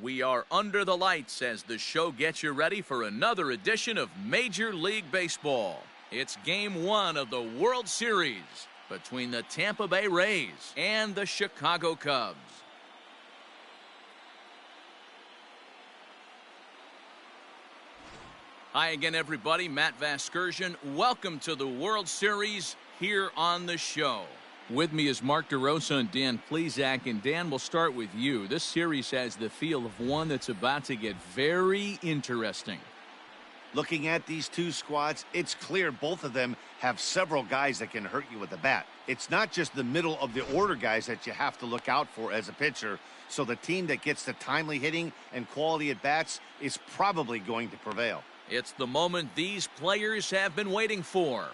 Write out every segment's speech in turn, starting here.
We are under the lights as the show gets you ready for another edition of Major League Baseball. It's Game 1 of the World Series between the Tampa Bay Rays and the Chicago Cubs. Hi again, everybody. Matt Vasgersian. Welcome to the World Series here on the show. With me is Mark DeRosa and Dan Plesac. And Dan, we'll start with you. This series has the feel of one that's about to get very interesting. Looking at these two squads, it's clear both of them have several guys that can hurt you with the bat. It's not just the middle of the order guys that you have to look out for as a pitcher. So the team that gets the timely hitting and quality at bats is probably going to prevail. It's the moment these players have been waiting for.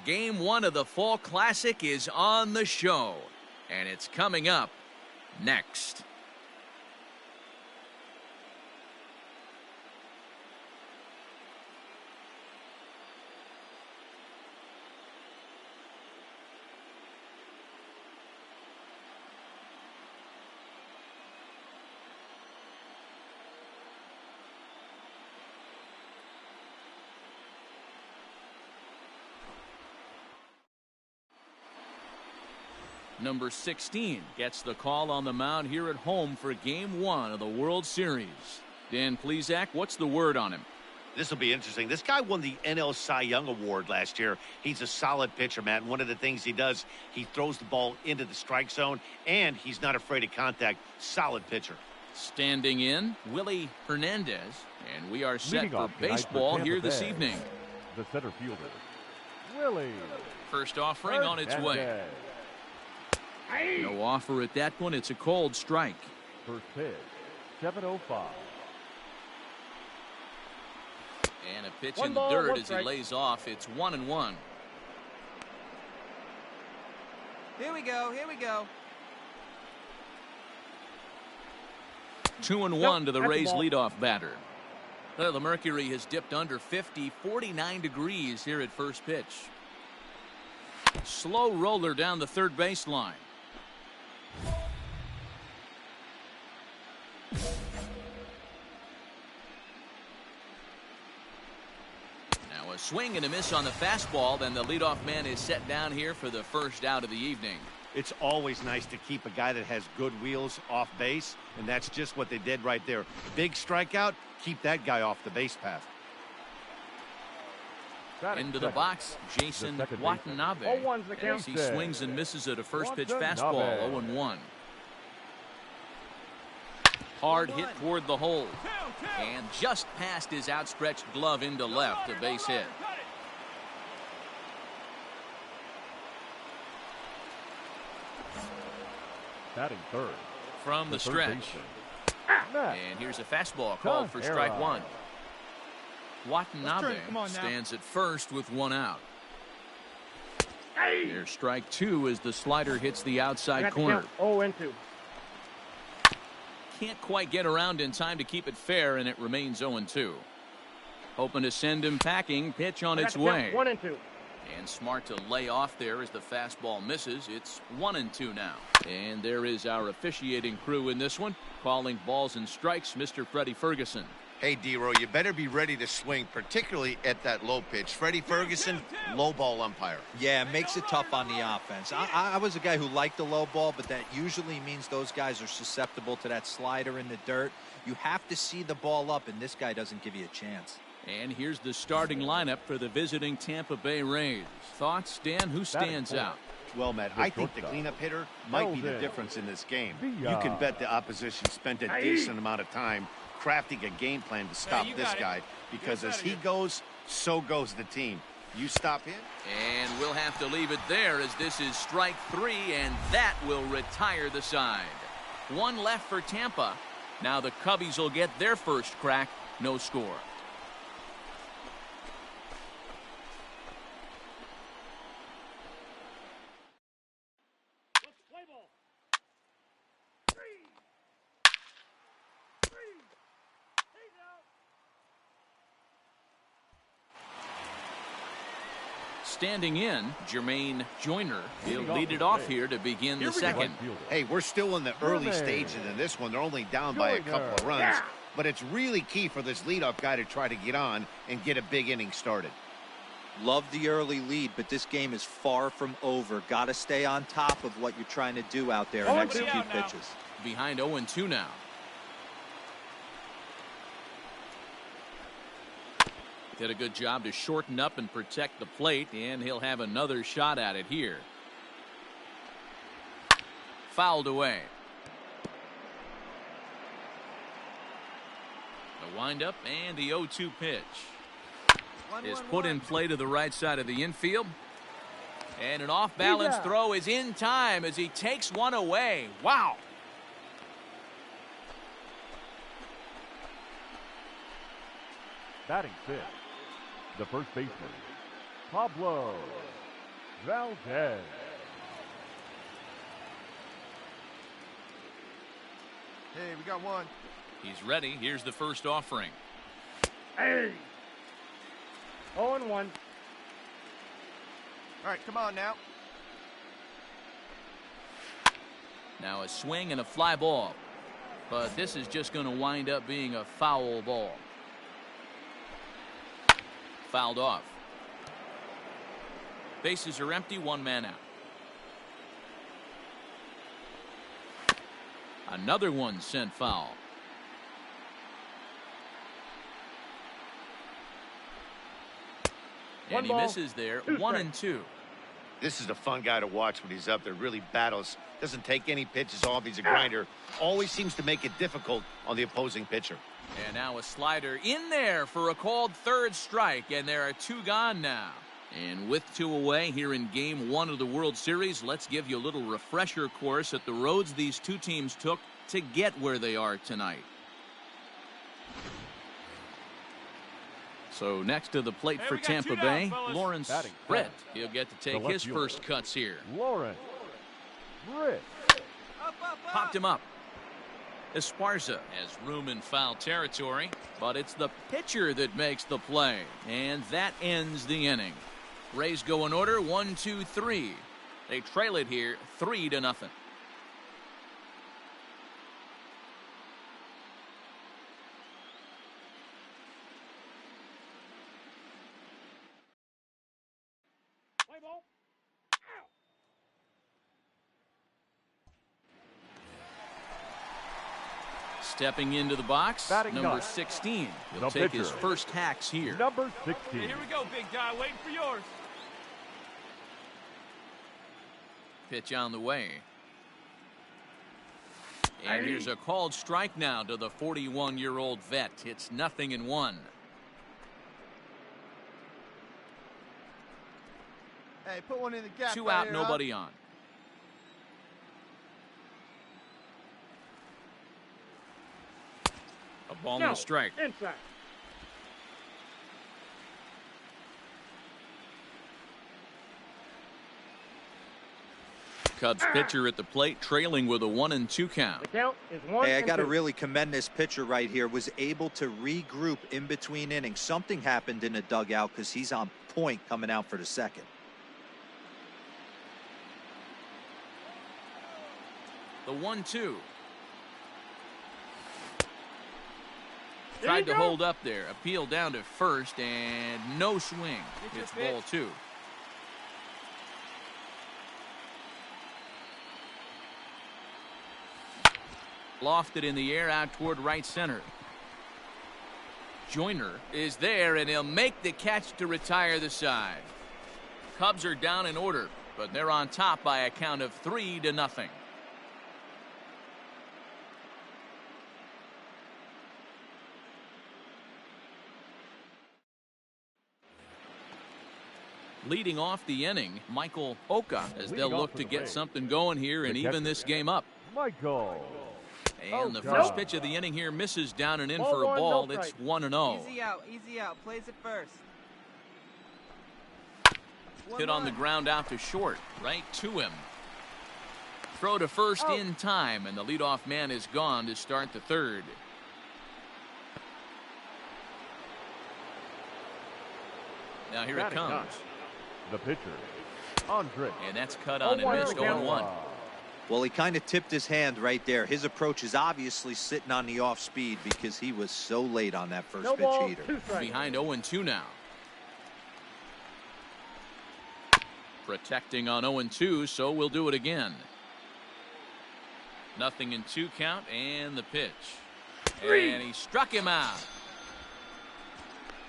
Game 1 of the Fall Classic is on the show, and it's coming up next. Number 16 gets the call on the mound here at home for Game 1 of the World Series. Dan Plesac, what's the word on him? This will be interesting. This guy won the NL Cy Young Award last year. He's a solid pitcher, Matt. And one of the things he does, he throws the ball into the strike zone, and he's not afraid of contact. Solid pitcher. Standing in, Willie Hernandez. And we are set Leading for baseball here this evening. The center fielder, Willie. First offering on its way. No offer at that point. It's a cold strike. First pitch, 7:05. And a pitch in the dirt as he lays off. It's 1-1. Here we go. Here we go. 2-1 to the Rays leadoff batter. Well, the mercury has dipped under 50, 49 degrees here at first pitch. Slow roller down the third baseline. Now a swing and a miss on the fastball. Then the leadoff man is set down here for the first out of the evening. It's always nice to keep a guy that has good wheels off base, and that's just what they did right there. Big strikeout, keep that guy off the base path. Into the box, Jason Watanabe, as he swings and misses at a first pitch fastball. 0-1. Hard hit toward the hole, and just past his outstretched glove into left, a base hit. Batting third. From the stretch. And here's a fastball called for strike one. Watanabe stands at first with one out. There's strike two as the slider hits the outside corner. 0-2. Can't quite get around in time to keep it fair, and it remains 0-2. Hoping to send him packing. Pitch on its way. 1-2. And smart to lay off there as the fastball misses. It's 1-2 now. And there is our officiating crew in this one, calling balls and strikes, Mr. Freddie Ferguson. Hey, D-Row, you better be ready to swing, particularly at that low pitch. Freddie Ferguson, low ball umpire. Yeah, it makes it tough on the offense. I was a guy who liked the low ball, but that usually means those guys are susceptible to that slider in the dirt. You have to see the ball up, and this guy doesn't give you a chance. And here's the starting lineup for the visiting Tampa Bay Rays. Thoughts, Dan? Who stands out? Well, Matt, I think the cleanup hitter might be the difference in this game. You can bet the opposition spent a decent amount of time crafting a game plan to stop this guy, because as he goes, so goes the team. You stop him, and we'll have to leave it there as this is strike three, and that will retire the side. One left for Tampa. Now the Cubbies will get their first crack. No score. Standing in, Jermaine Joyner. He'll lead it off here to begin the second. Hey, we're still in the early stages in this one. They're only down by a couple of runs. But it's really key for this leadoff guy to try to get on and get a big inning started. Love the early lead, but this game is far from over. Got to stay on top of what you're trying to do out there and execute pitches. Behind 0-2 now. Did a good job to shorten up and protect the plate, and he'll have another shot at it here. Fouled away. The windup and the 0-2 pitch is put in play to the right side of the infield. And an off-balance throw is in time as he takes one away. Wow. Batting fifth, the first baseman, Pablo Valdez. Hey, we got one. He's ready. Here's the first offering. Hey. 0-1. All right, come on now. Now a swing and a fly ball. But this is just going to wind up being a foul ball. Fouled off. Bases are empty, one man out. Another one sent foul. And he misses there. 1-2. This is a fun guy to watch when he's up there. Really battles. Doesn't take any pitches off. He's a grinder. Always seems to make it difficult on the opposing pitcher. And now a slider in there for a called third strike. And there are two gone now. And with two away here in Game 1 of the World Series, let's give you a little refresher course at the roads these two teams took to get where they are tonight. So next to the plate for Tampa Bay, Lawrence Britt. He'll get to take his first cuts here. Lawrence Britt. Popped him up. Esparza has room in foul territory, but it's the pitcher that makes the play, and that ends the inning. Rays go in order, 1-2-3. They trail it here 3-0. Stepping into the box, number 16. He'll take his first hacks here. Number 16. Hey, here we go, big guy. Waiting for yours. Pitch on the way. And here's a called strike now to the 41-year-old vet. It's 0-1. Hey, put one in the gap. Two out, nobody on. A ball and a strike. Inside. Cubs pitcher at the plate, trailing with a 1-2 count. The count is 1-2. Hey, I got to really commend this pitcher right here. Was able to regroup in between innings. Something happened in the dugout because he's on point coming out for the second. The 1-2. Tried to hold up there. Appeal down to first, and no swing. It's ball 2. Lofted in the air out toward right center. Joyner is there, and he'll make the catch to retire the side. Cubs are down in order, but they're on top by a count of 3-0. Leading off the inning, Michael Oka, as they'll look to get something going here and even this game up. Michael. And the first pitch of the inning here misses down and in for a ball. It's 1-0. Easy out, easy out. Plays it first. Hit on the ground out to short, right to him. Throw to first in time, and the leadoff man is gone to start the third. Now here it comes. The pitcher, Andre. And that's cut on and 0-1 missed. the count. 0-1. Well, he kind of tipped his hand right there. His approach is obviously sitting on the off speed because he was so late on that first No pitch ball, heater. 2 strikes. Behind 0-2 now. Protecting on 0-2, so we'll do it again. 0-2 count, and the pitch. And he struck him out.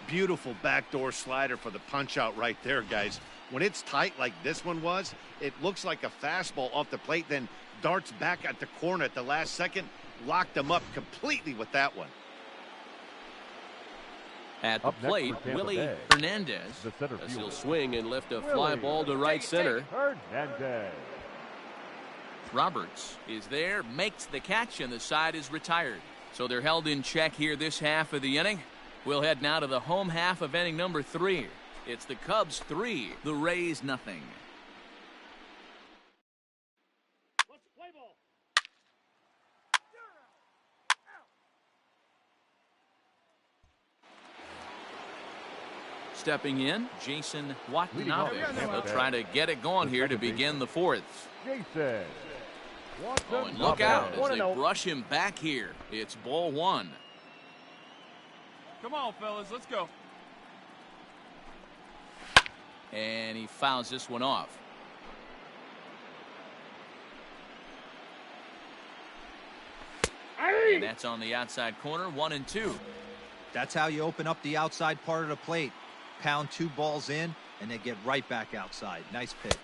Beautiful backdoor slider for the punch out right there, guys. When it's tight like this one was, it looks like a fastball off the plate, then darts back at the corner at the last second. Locked him up completely with that one. At the Up next plate, for Tampa Willie Bay, Hernandez. the center As he'll fielder. swing and lift a fly Willie ball to right center. Hernandez. Roberts is there, makes the catch, and the side is retired. So they're held in check here this half of the inning. We'll head now to the home half of inning number 3. It's the Cubs 3, the Rays nothing. Stepping in, Jason Watanabe. They'll try to get it going here to begin the 4th. Jason. Oh, and look out as they brush him back here. It's ball 1. Come on, fellas, let's go. And he fouls this one off. And that's on the outside corner, 1-2. That's how you open up the outside part of the plate. Pound 2 balls in, and they get right back outside. Nice pitch.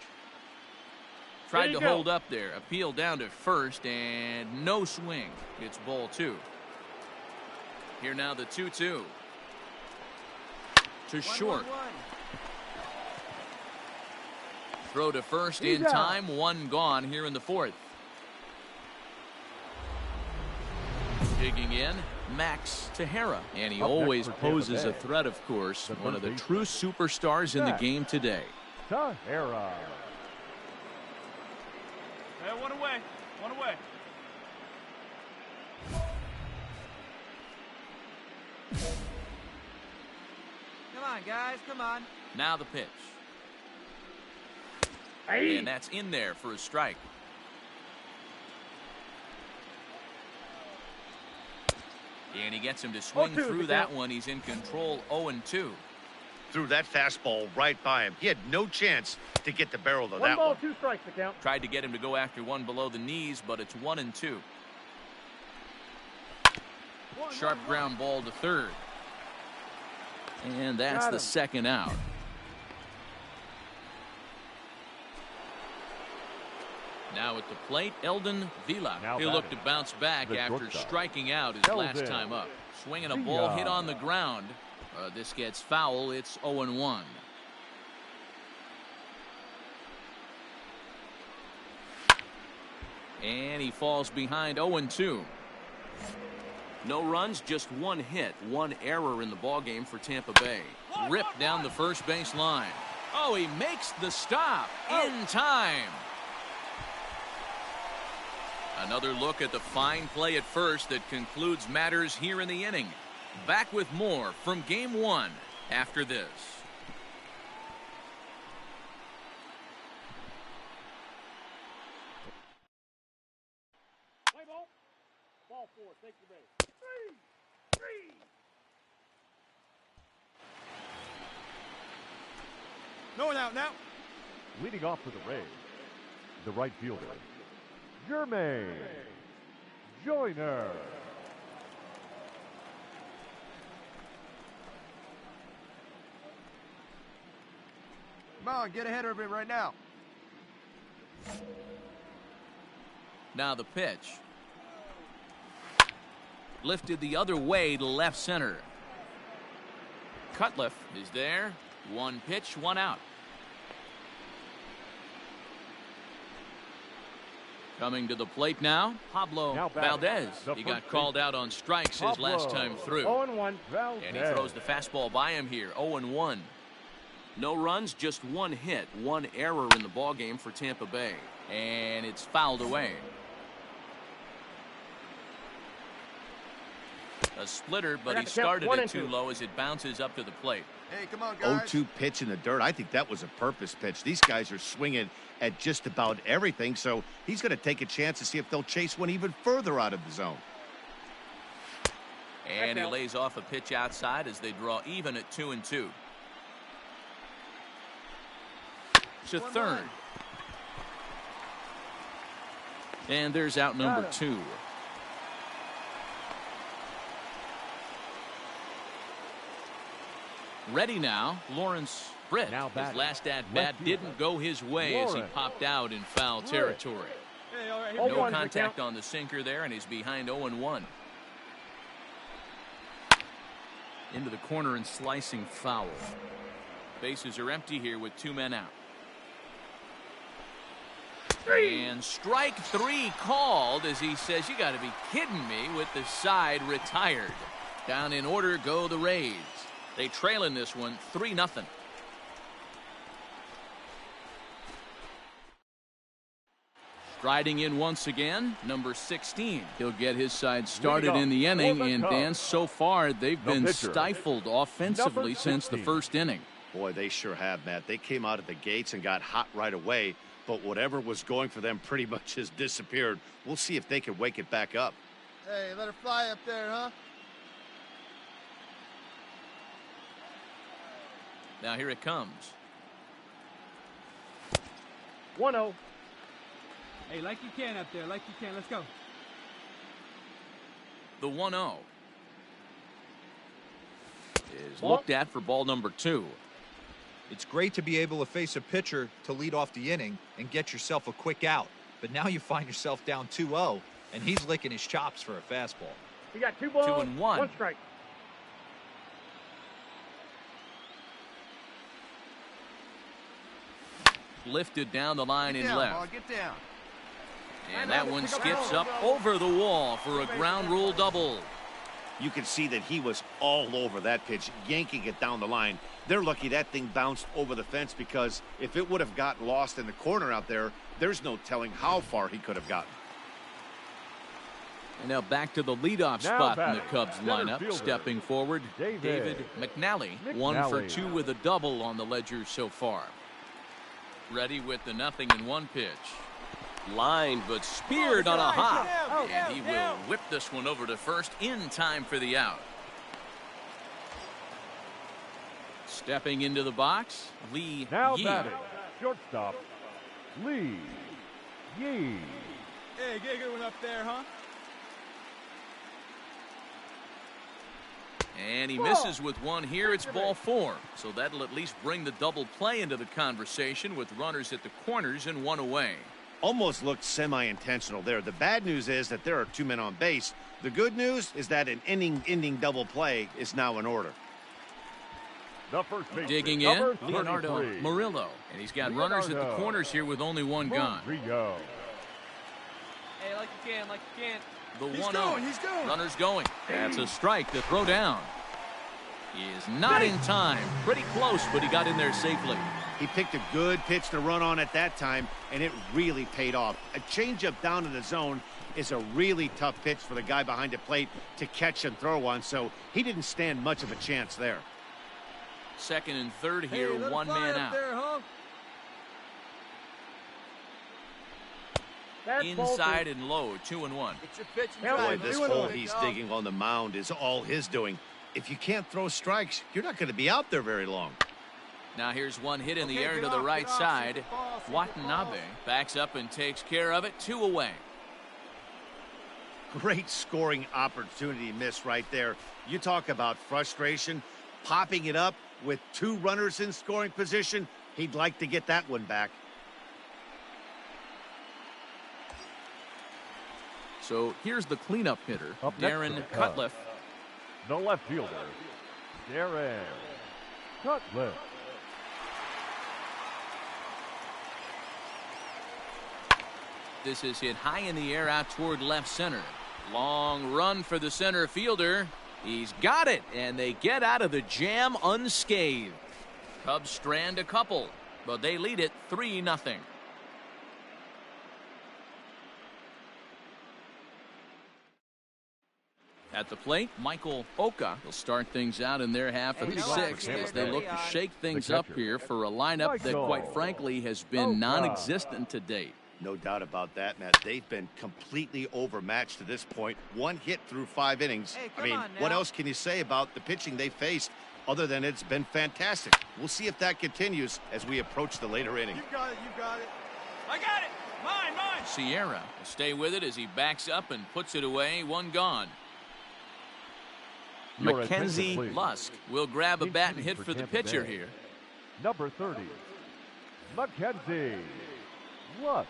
Tried to hold up there. Appeal down to first, and no swing. It's ball 2. Here now the 2-2. To short. 1-1-1. Throw to first in time. 1 gone here in the 4th. Digging in, Max Tejera. And he always poses a threat, of course. One of the true superstars in the game today. Tejera. Hey, one away. One away. Come on, guys, come on. Now the pitch. And that's in there for a strike. And he gets him to swing through that one. He's in control, 0-2. Threw that fastball right by him. He had no chance to get the barrel to 1 that ball, one. 2 strikes to count. Tried to get him to go after one below the knees, but it's 1-2. Sharp ground ball to third. And that's the second out. Now at the plate, Eldon Vila. He'll look to bounce back after striking out his last time up. Swinging a ball hit on the ground. This gets foul. It's 0-1. And he falls behind 0-2. No runs, just 1 hit, 1 error in the ballgame for Tampa Bay. Ripped down the first base line. Oh, he makes the stop in time. Another look at the fine play at first that concludes matters here in the inning. Back with more from Game 1 after this. Play ball. Ball 4, take the base. 3. No one out now. Leading off for the Rays, the right fielder, Jermaine Joyner. Come on, get ahead of it right now. Now the pitch. Lifted the other way to left center. Cutliff is there. 1 pitch, 1 out. Coming to the plate now, Pablo Valdez. He got called out on strikes his last time through. 0-1. And he throws the fastball by him here, 0-1. No runs, just 1 hit, 1 error in the ballgame for Tampa Bay. And it's fouled away. A splitter, but he started it too low as it bounces up to the plate. Hey, come on, guys. 0-2 pitch in the dirt. I think that was a purpose pitch. These guys are swinging at just about everything, so he's going to take a chance to see if they'll chase one even further out of the zone. And he lays off a pitch outside as they draw even at 2-2. To third. And there's out number 2. Ready now, Lawrence Britt. His last at-bat didn't go his way as he popped out in foul territory. No contact on the sinker there, and he's behind 0-1. Into the corner and slicing foul. Bases are empty here with 2 men out. And strike 3 called as he says, "You got to be kidding me," with the side retired. Down in order go the Rays. They trail in this one 3-0. Striding in once again, number 16. He'll get his side started in the inning, and Dan, so far they've been stifled offensively since the first inning. Boy, they sure have, Matt. They came out of the gates and got hot right away, but whatever was going for them pretty much has disappeared. We'll see if they can wake it back up. Hey, let her fly up there, huh? Now here it comes. 1-0. Hey, like you can up there, like you can. Let's go. The 1-0 is looked at for ball number 2. It's great to be able to face a pitcher to lead off the inning and get yourself a quick out. But now you find yourself down 2-0, and he's licking his chops for a fastball. You got 2 balls, 2-1. 1 strike. Lifted down the line in left. Ball, get down. And that one skips up over the wall for a ground rule double. You can see that he was all over that pitch, yanking it down the line. They're lucky that thing bounced over the fence, because if it would have gotten lost in the corner out there, there's no telling how far he could have gotten. And now back to the leadoff spot in the Cubs lineup. Stepping forward, David McNally. 1 for 2 with a double on the ledger so far. Ready with the 0-1 pitch. Lined but speared on a hop. And he will whip this one over to first in time for the out. Stepping into the box, Lee Now Yee. batting, shortstop, Lee Yee. Hey, get a good one up there, huh? And he misses with one here. It's ball 4. So that'll at least bring the double play into the conversation with runners at the corners and 1 away. Almost looked semi-intentional there. The bad news is that there are 2 men on base. The good news is that an ending double play is now in order. The first baseman, Digging in, number Leonardo 33. Murillo. And he's got runners at the corners here with only 1 gone. Rio. Hey, like you can, like you can. The He's 1-0. going, he's going. Runners going. That's a strike to throw down. He is not in time. Pretty close, but he got in there safely. He picked a good pitch to run on at that time, and it really paid off. A changeup down in the zone is a really tough pitch for the guy behind the plate to catch and throw on, so he didn't stand much of a chance there. Second and third here, Hey, let 1 him fly man up out. there, huh? That's Inside and low, 2-1. It's your pitch and Hell, drive. Boy, this doing hole it. he's digging on the mound is all his doing. If you can't throw strikes, you're not going to be out there very long. Now here's one hit in the Okay, air get to the off, right get off, side. see the ball, see the Watanabe ball. backs up and takes care of it. 2 away. Great scoring opportunity miss right there. You talk about frustration, popping it up with 2 runners in scoring position. He'd like to get that one back. So here's the cleanup hitter, Up next Darren for the Cubs. Cutliff. The left fielder, Darren Cutliff. This is hit high in the air out toward left center. Long run for the center fielder. He's got it, and they get out of the jam unscathed. Cubs strand a couple, but they lead it 3-0. At the plate, Michael Oka will start things out in their half of the sixth as they look to shake things up here for a lineup that, quite frankly, has been non-existent to date. No doubt about that, Matt. They've been completely overmatched to this point. One hit through 5 innings. I mean, what else can you say about the pitching they faced other than it's been fantastic? We'll see if that continues as we approach the later inning. You got it, you got it. I got it. Mine. Sierra will stay with it as he backs up and puts it away. One gone. Mackenzie Lusk will grab a bat and hit for the pitcher here. Number 30, Mackenzie Lusk.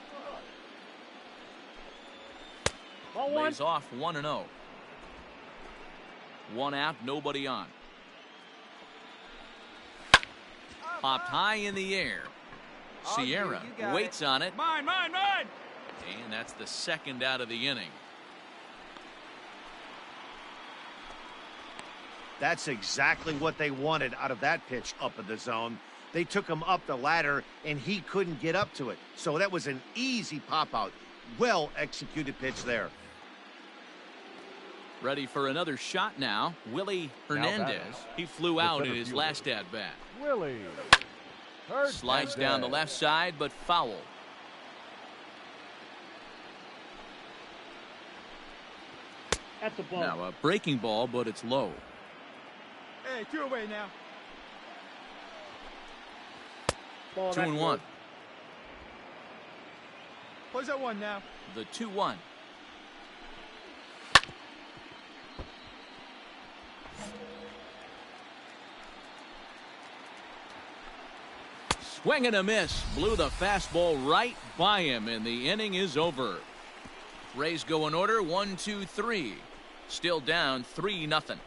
Lays off 1-0. 1 out, nobody on. Popped high in the air. Sierra waits on it. Mine. And that's the second out of the inning. That's exactly what they wanted out of that pitch up in the zone. They took him up the ladder, and he couldn't get up to it. So that was an easy pop-out. Well-executed pitch there. Ready for another shot now. Willie Hernandez. He flew out in his last at-bat. Willie Slides down the left side, but foul. At the ball. Now a breaking ball, but it's low. Hey, 2 away now. Ball, 2-1. Where's that 1 now? The 2-1. Swing and a miss. Blew the fastball right by him, and the inning is over. Rays go in order. 1, 2, 3. Still down 3-0.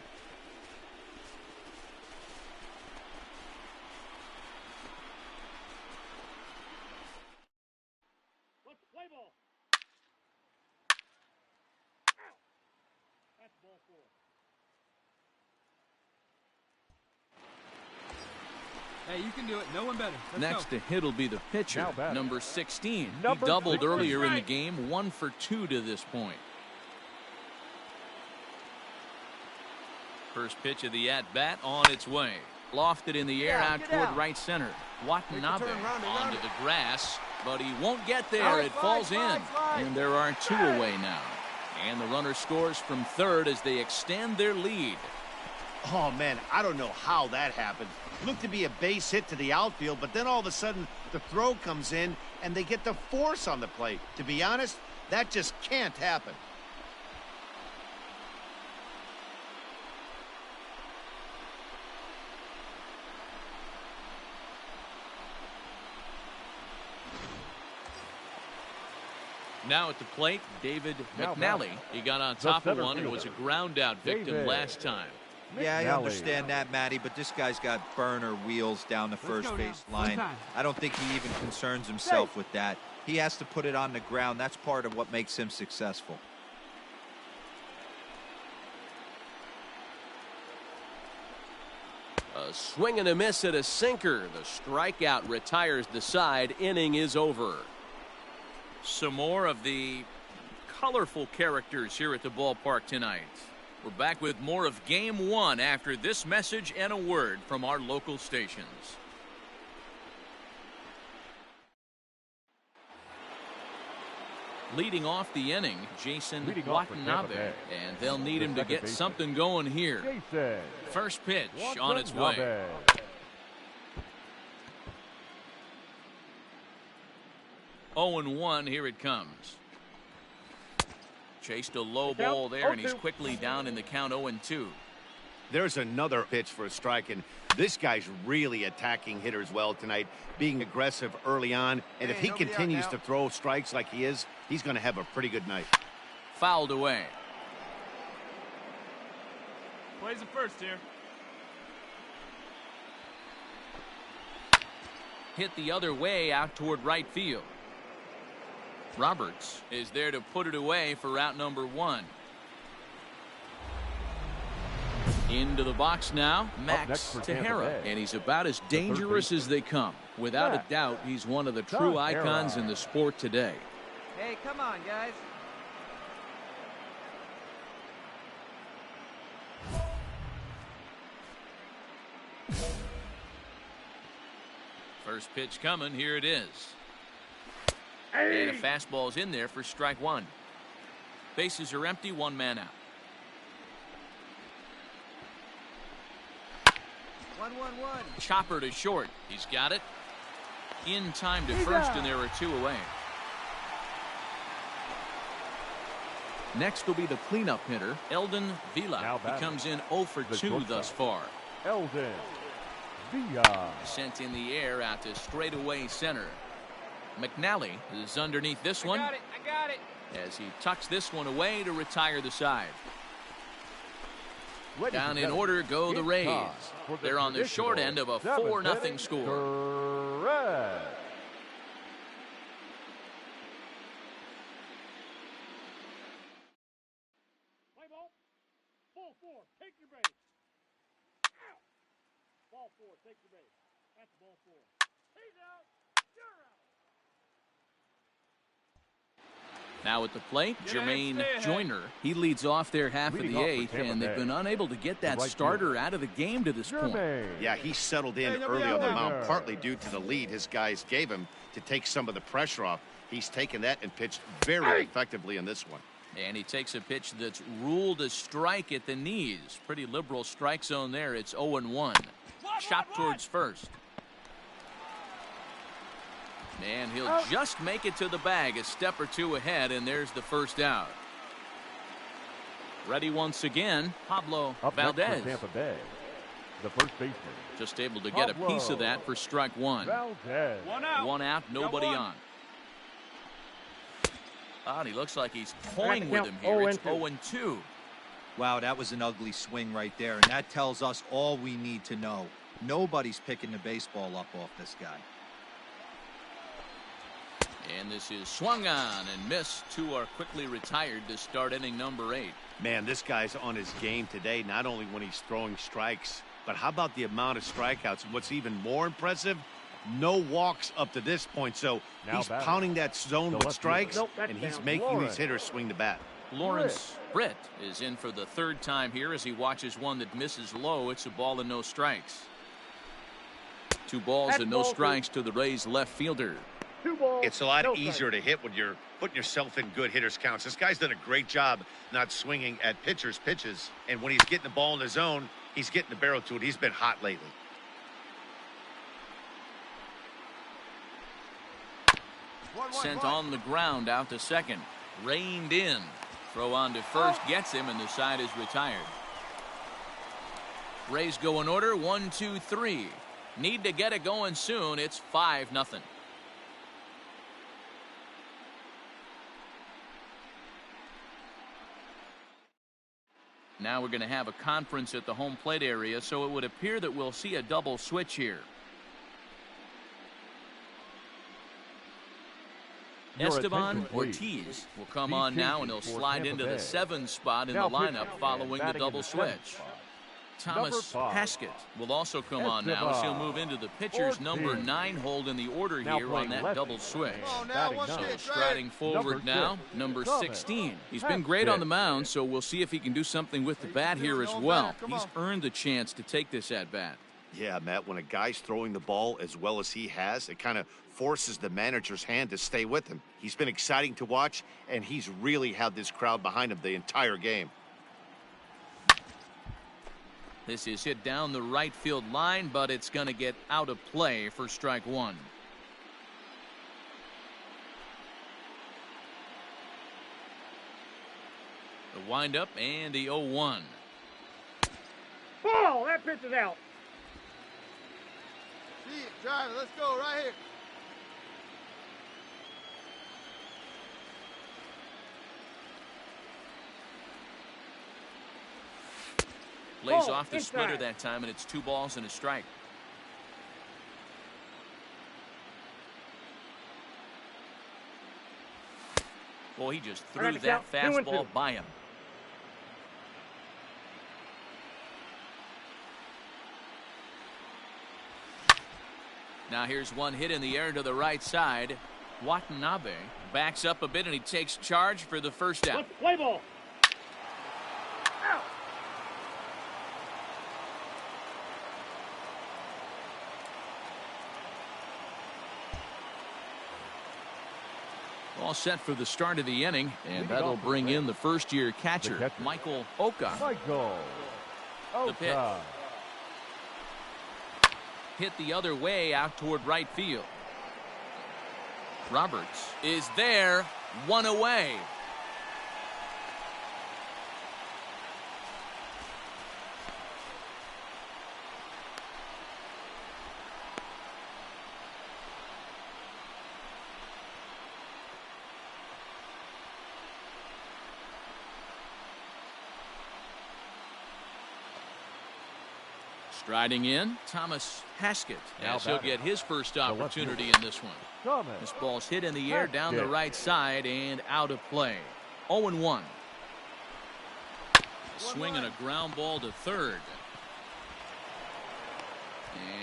Hey, you can do it. No one better. Let's Next go. to hit will be the pitcher, number 16. Number he doubled 16. earlier in the game, 1 for 2 to this point. First pitch of the at-bat on its way. Lofted in the air out toward right center. Watanabe onto the grass, but he won't get there. It falls in, and there are 2 away now. And the runner scores from third as they extend their lead. Oh, man, I don't know how that happened. Looked to be a base hit to the outfield, but then all of a sudden the throw comes in and they get the force on the plate. To be honest, that just can't happen. Now at the plate, David McNally. He got on top of one and was a ground out victim last time. Yeah, I understand that, Matty, but this guy's got burner wheels down the first base line. I don't think he even concerns himself with that. He has to put it on the ground. That's part of what makes him successful. A swing and a miss at a sinker. The strikeout retires the side. Inning is over. Some more of the colorful characters here at the ballpark tonight. We're back with more of Game 1 after this message and a word from our local stations. Leading off the inning, Jason Watanabe, and they'll need him to get something going here. First pitch on its way. Oh, and 1, here it comes. Chased a low ball there, and he's quickly down in the count 0-2. There's another pitch for a strike, and this guy's really attacking hitters well tonight, being aggressive early on, and if he continues to throw strikes like he is, he's going to have a pretty good night. Fouled away. Plays it first here. Hit the other way out toward right field. Roberts is there to put it away for route number 1. Into the box now, Max Tejera, and he's about as dangerous as they come. Without a doubt, he's one of the true icons in the sport today. Hey, come on, guys. First pitch coming. Here it is. And a fastball's in there for strike one. Bases are empty. One man out. 1-1-1. Chopper to short. He's got it. In time to first, and there are two away. Next will be the cleanup hitter, Eldon Vila. He comes in 0 for 2 thus far. Eldon Vila. Sent in the air out to straightaway center. McNally is underneath this one. I got it. As he tucks this one away to retire the side. Down in order go the Rays. They're on the short end of a 4-0 score. Correct. Play ball. Ball 4. Take your base. Out. Ball 4. Take your base. That's ball 4. He's out. You're out. Now at the plate, Jermaine Joyner. He leads off their half of the eighth, and they've been unable to get that starter out of the game to this point. Yeah, he settled in early on the mound, partly due to the lead his guys gave him to take some of the pressure off. He's taken that and pitched very effectively in this one. And he takes a pitch that's ruled a strike at the knees. Pretty liberal strike zone there. It's 0-1. Chop towards first. And he'll just make it to the bag, a step or two ahead, and there's the first out. Ready once again, Pablo Valdez. Tampa Bay, the first baseman. Just able to get a piece of that for strike one. Valdez. One out, nobody on. Oh, he looks like he's toying with him here. It's 0-2. Wow, that was an ugly swing right there, and that tells us all we need to know. Nobody's picking the baseball up off this guy. And this is swung on and missed. Two are quickly retired to start inning number 8. Man, this guy's on his game today, not only when he's throwing strikes, but how about the amount of strikeouts? And what's even more impressive, no walks up to this point. So he's pounding that zone with strikes, and he's making these hitters swing the bat. Lawrence Britt is in for the third time here as he watches one that misses low. It's a ball and no strikes. 2 balls and no strikes to the Rays left fielder. It's a lot easier to hit when you're putting yourself in good hitters counts. This guy's done a great job not swinging at pitchers' pitches. And when he's getting the ball in the zone, he's getting the barrel to it. He's been hot lately. Sent on the ground out to second. Reined in. Throw on to first. Gets him, and the side is retired. Rays go in order. 1, 2, 3. Need to get it going soon. It's 5-0. Now we're going to have a conference at the home plate area, so it would appear that we'll see a double switch here. Esteban Ortiz will come on now, and he'll slide into the 7 spot in the lineup following the double switch. Thomas Haskett will also come on now as he'll move into the pitcher's number 9 hold in the order here on that double switch. So striding forward now, number 16. He's been great on the mound, so we'll see if he can do something with the bat here as well. He's earned the chance to take this at bat. Yeah, Matt, when a guy's throwing the ball as well as he has, it kind of forces the manager's hand to stay with him. He's been exciting to watch, and he's really had this crowd behind him the entire game. This is hit down the right field line, but it's going to get out of play for strike one. The windup and the 0-1. Ball! That pitch is out. See it, drive it. Let's go right here. Lays off the splitter that time, and it's 2 balls and a strike. Boy, he just threw that fastball by him. Now here's one hit in the air to the right side. Watanabe backs up a bit, and he takes charge for the first out. Play ball. Out. All set for the start of the inning, and that'll bring in the first-year catcher, Michael Oka. The pitch. Hit the other way out toward right field. Roberts is there, one away. Striding in, Thomas Haskett, as he'll get his first opportunity in this one. This ball's hit in the air down the right side and out of play. 0-1. Swing and a ground ball to third.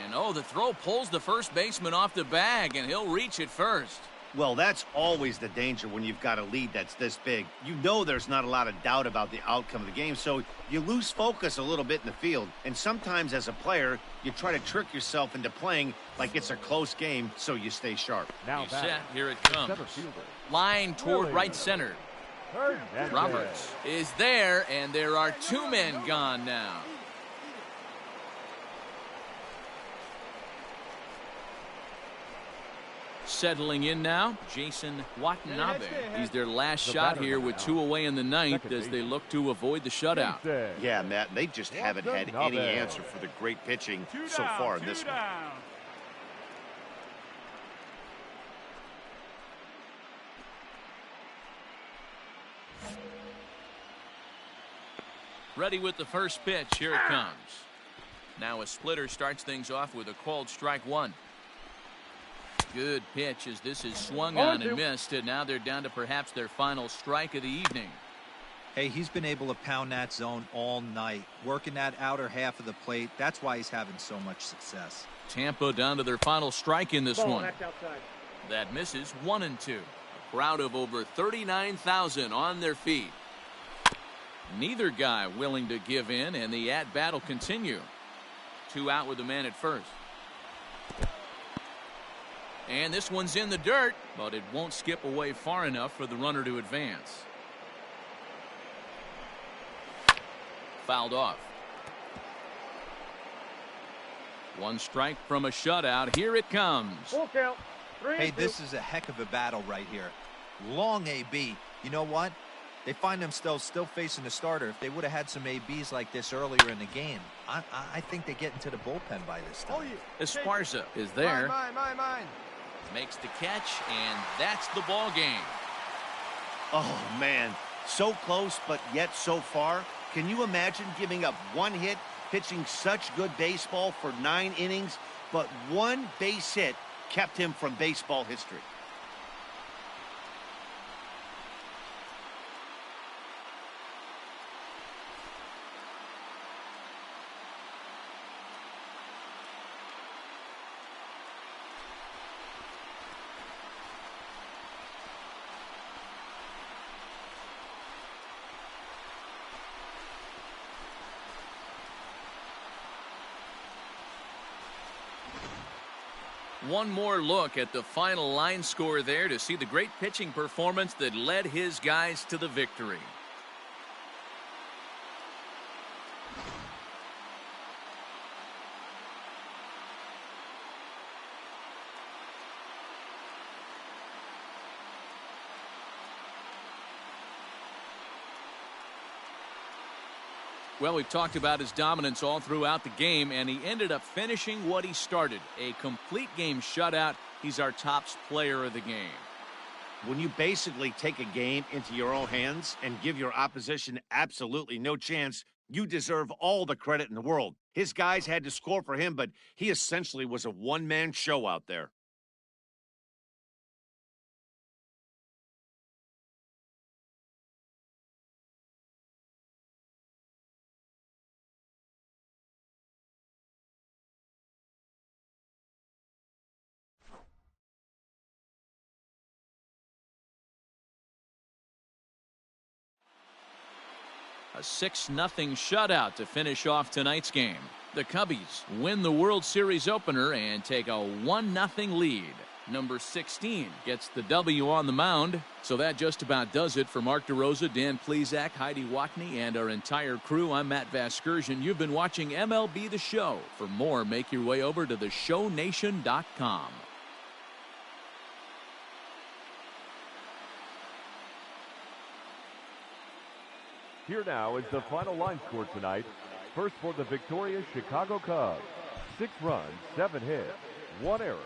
And the throw pulls the first baseman off the bag, and he'll reach it first. Well, that's always the danger when you've got a lead that's this big. You know there's not a lot of doubt about the outcome of the game, so you lose focus a little bit in the field. And sometimes as a player, you try to trick yourself into playing like it's a close game so you stay sharp. Now set, here it comes. Line toward right center. Roberts is there, and there are two men gone now. Settling in now, Jason Watanabe. He's their last shot here with two away in the ninth as they look to avoid the shutout. Yeah, Matt, they just haven't had any answer for the great pitching so far in this one. Ready with the first pitch. Here it comes. Now a splitter starts things off with a called strike one. Good pitch as this is swung on and missed, and now they're down to perhaps their final strike of the evening. Hey, he's been able to pound that zone all night, working that outer half of the plate. That's why he's having so much success. Tampa down to their final strike in this one. That misses 1-2. A crowd of over 39,000 on their feet. Neither guy willing to give in, and the at-bat will continue. 2 out with the man at first. And this one's in the dirt, but it won't skip away far enough for the runner to advance. Fouled off. 1 strike from a shutout. Here it comes. Full count. 3-2. Hey, this is a heck of a battle right here. Long AB. You know what? They find themselves still facing the starter. If they would have had some ABs like this earlier in the game, I think they get into the bullpen by this time. Esparza is there. Mine. Makes the catch, and that's the ball game. Oh, man. So close, but yet so far. Can you imagine giving up 1 hit, pitching such good baseball for 9 innings, but 1 base hit kept him from baseball history? One more look at the final line score there to see the great pitching performance that led his guys to the victory. Well, we've talked about his dominance all throughout the game, and he ended up finishing what he started. A complete game shutout. He's our top player of the game. When you basically take a game into your own hands and give your opposition absolutely no chance, you deserve all the credit in the world. His guys had to score for him, but he essentially was a one-man show out there. A 6-0 shutout to finish off tonight's game. The Cubbies win the World Series opener and take a 1-0 lead. Number 16 gets the W on the mound. So that just about does it for Mark DeRosa, Dan Plesac, Heidi Watney, and our entire crew. I'm Matt Vasgersian. You've been watching MLB The Show. For more, make your way over to theshownation.com. Here now is the final line score tonight. First for the victorious Chicago Cubs. 6 runs, 7 hits, 1 error,